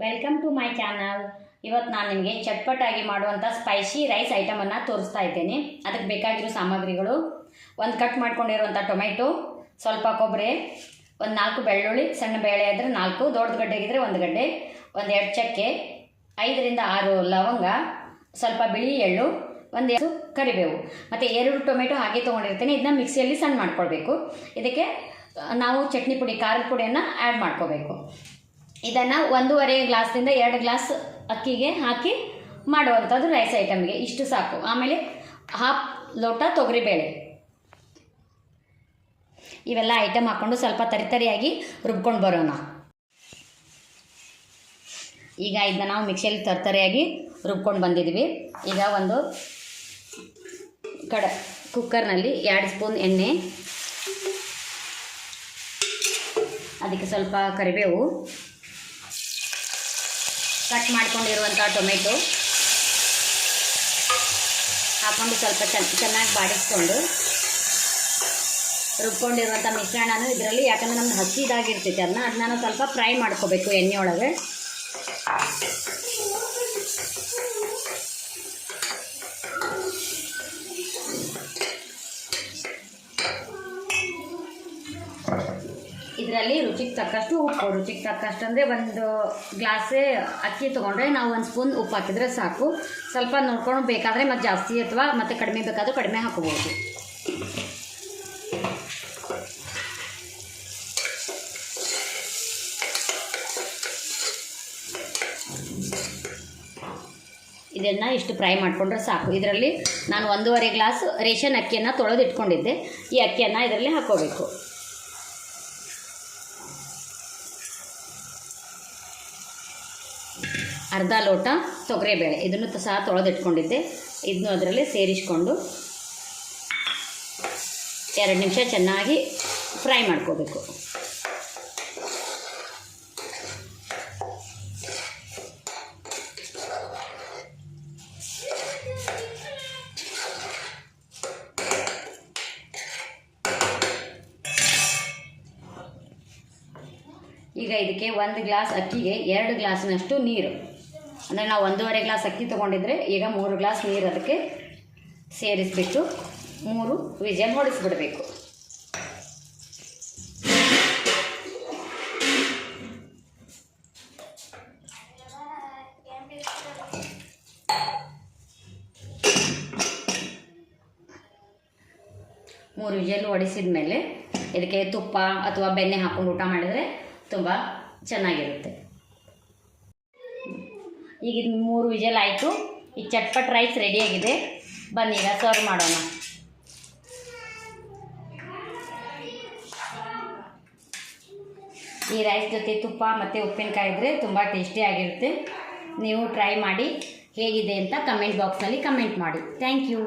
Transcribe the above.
Welcome to my channel. ಇವತ್ತು ನಾನು ನಿಮಗೆ ಚಟ್ಪಟಾಗಿ ಮಾಡುವಂಥ ಸ್ಪೈಸಿ ರೈಸ್ ಐಟಮನ್ನು ತೋರಿಸ್ತಾ ಇದ್ದೇನೆ. ಅದಕ್ಕೆ ಬೇಕಾಗಿರೋ ಸಾಮಗ್ರಿಗಳು: ಒಂದು ಕಟ್ ಮಾಡ್ಕೊಂಡಿರುವಂಥ ಟೊಮೆಟೊ, ಸ್ವಲ್ಪ ಕೊಬ್ಬರಿ, ಒಂದು 4 ಬೆಳ್ಳುಳ್ಳಿ, ಸಣ್ಣ ಬೇಳೆ ಇದ್ದರೆ 4, ದೊಡ್ಡ ಗಡ್ಡೆಗಿದ್ರೆ 1 ಗಡ್ಡೆ, 1-2 ಚಕ್ಕೆ, 5ರಿಂದ 6 ಲವಂಗ, ಸ್ವಲ್ಪ ಬಿಳಿ ಎಳ್ಳು, 1 ಕರಿಬೇವು ಮತ್ತು 2 ಟೊಮೆಟೊ ಹಾಗೆ ತೊಗೊಂಡಿರ್ತೀನಿ. ಇದನ್ನ ಮಿಕ್ಸಿಯಲ್ಲಿ ಸಣ್ಣ ಮಾಡ್ಕೊಳ್ಬೇಕು. ಇದಕ್ಕೆ ನಾವು ಚಟ್ನಿ ಪುಡಿ, ಖಾರದ ಪುಡಿಯನ್ನು ಆ್ಯಡ್ ಮಾಡ್ಕೋಬೇಕು. ಇದನ್ನು 1.5 ಗ್ಲಾಸ್ದಿಂದ 2 ಗ್ಲಾಸ್ ಅಕ್ಕಿಗೆ ಹಾಕಿ ಮಾಡುವಂಥದ್ದು ರೈಸ್ ಐಟಮ್ಗೆ. ಇಷ್ಟು ಸಾಕು. ಆಮೇಲೆ 1/2 ಲೋಟ ತೊಗರಿಬೇಳೆ. ಇವೆಲ್ಲ ಐಟಮ್ ಹಾಕ್ಕೊಂಡು ಸ್ವಲ್ಪ ತರಿಯಾಗಿ ರುಬ್ಕೊಂಡು ಬರೋಣ. ಈಗ ಇದನ್ನ ನಾವು ಮಿಕ್ಸಿಯಲ್ಲಿ ತರಿಯಾಗಿ ರುಬ್ಕೊಂಡು ಬಂದಿದ್ದೀವಿ. ಈಗ ಒಂದು ಕುಕ್ಕರ್ನಲ್ಲಿ 2 ಸ್ಪೂನ್ ಎಣ್ಣೆ, ಅದಕ್ಕೆ ಸ್ವಲ್ಪ ಕರಿಬೇವು, ಕಟ್ ಮಾಡ್ಕೊಂಡಿರುವಂಥ ಟೊಮೆಟೊ ಹಾಕ್ಕೊಂಡು ಸ್ವಲ್ಪ ಚೆನ್ನಾಗಿ ಬಾಡಿಸ್ಕೊಂಡು ರುಬ್ಕೊಂಡಿರುವಂಥ ಮಿಶ್ರಣನೂ ಇದರಲ್ಲಿ, ಯಾಕಂದರೆ ನಮ್ದು ಹಸಿದಾಗಿರ್ತೈತೆ, ಅದನ್ನ ಸ್ವಲ್ಪ ಫ್ರೈ ಮಾಡ್ಕೋಬೇಕು ಎಣ್ಣೆ ಒಳಗೆ. ಇದರಲ್ಲಿ ರುಚಿಗೆ ತಕ್ಕಷ್ಟು ಉಪ್ಪು, ರುಚಿಗೆ ತಕ್ಕಷ್ಟು ಅಂದರೆ 1 ಗ್ಲಾಸೇ ಅಕ್ಕಿ ತೊಗೊಂಡ್ರೆ ನಾವು 1 ಸ್ಪೂನ್ ಉಪ್ಪು ಹಾಕಿದರೆ ಸಾಕು. ಸ್ವಲ್ಪ ನೋಡ್ಕೊಂಡು ಬೇಕಾದರೆ ಮತ್ತು ಜಾಸ್ತಿ ಅಥವಾ ಮತ್ತು ಕಡಿಮೆ ಬೇಕಾದರೂ ಕಡಿಮೆ ಹಾಕೋಬೋದು. ಇದನ್ನು ಇಷ್ಟು ಫ್ರೈ ಮಾಡಿಕೊಂಡ್ರೆ ಸಾಕು. ಇದರಲ್ಲಿ ನಾನು 1.5 ಗ್ಲಾಸ್ ರೇಷನ್ ಅಕ್ಕಿಯನ್ನು ತೊಳೆದು ಇಟ್ಕೊಂಡಿದ್ದೆ. ಈ ಅಕ್ಕಿಯನ್ನು ಇದರಲ್ಲಿ ಹಾಕೋಬೇಕು. ಅರ್ಧ ಲೋಟ ತೊಗರಿಬೇಳೆ, ಇದನ್ನು ಸಹ ತೊಳೆದಿಟ್ಕೊಂಡಿದ್ದೆ. ಇದನ್ನು ಅದರಲ್ಲಿ ಸೇರಿಸ್ಕೊಂಡು 2 ನಿಮಿಷ ಚೆನ್ನಾಗಿ ಫ್ರೈ ಮಾಡ್ಕೋಬೇಕು. ಈಗ ಇದಕ್ಕೆ 1 ಗ್ಲಾಸ್ ಅಕ್ಕಿಗೆ 2 ಗ್ಲಾಸಿನಷ್ಟು ನೀರು, ಅಂದರೆ ನಾವು 1.5 ಗ್ಲಾಸ್ ಅಕ್ಕಿ ತೊಗೊಂಡಿದ್ರೆ ಈಗ 3 ಗ್ಲಾಸ್ ನೀರು ಅದಕ್ಕೆ ಸೇರಿಸ್ಬಿಟ್ಟು 3 ವಿಜಿಲ್ ಹೊಡಿಸ್ಬಿಡಬೇಕು. ಮೂರು ವಿಜಿಲ್ ಹೊಡಿಸಿದ ಮೇಲೆ ಇದಕ್ಕೆ ತುಪ್ಪ ಅಥವಾ ಬೆಣ್ಣೆ ಹಾಕ್ಕೊಂಡು ಊಟ ಮಾಡಿದರೆ ತುಂಬ ಚೆನ್ನಾಗಿರುತ್ತೆ. ಈಗ 3 ವಿಜಿಲ್ ಆಯಿತು. ಈ ಚಟ್ಪಟ್ ರೈಸ್ ರೆಡಿಯಾಗಿದೆ. ಬನ್ನಿ ಈಗ ಸರ್ವ್ ಮಾಡೋಣ. ಈ ರೈಸ್ ಜೊತೆ ತುಪ್ಪ ಮತ್ತು ಉಪ್ಪಿನಕಾಯಿ ಇದ್ದರೆ ತುಂಬ ಟೇಸ್ಟಿಯಾಗಿರುತ್ತೆ. ನೀವು ಟ್ರೈ ಮಾಡಿ, ಹೇಗಿದೆ ಅಂತ ಕಮೆಂಟ್ ಬಾಕ್ಸ್ನಲ್ಲಿ ಕಮೆಂಟ್ ಮಾಡಿ. Thank you.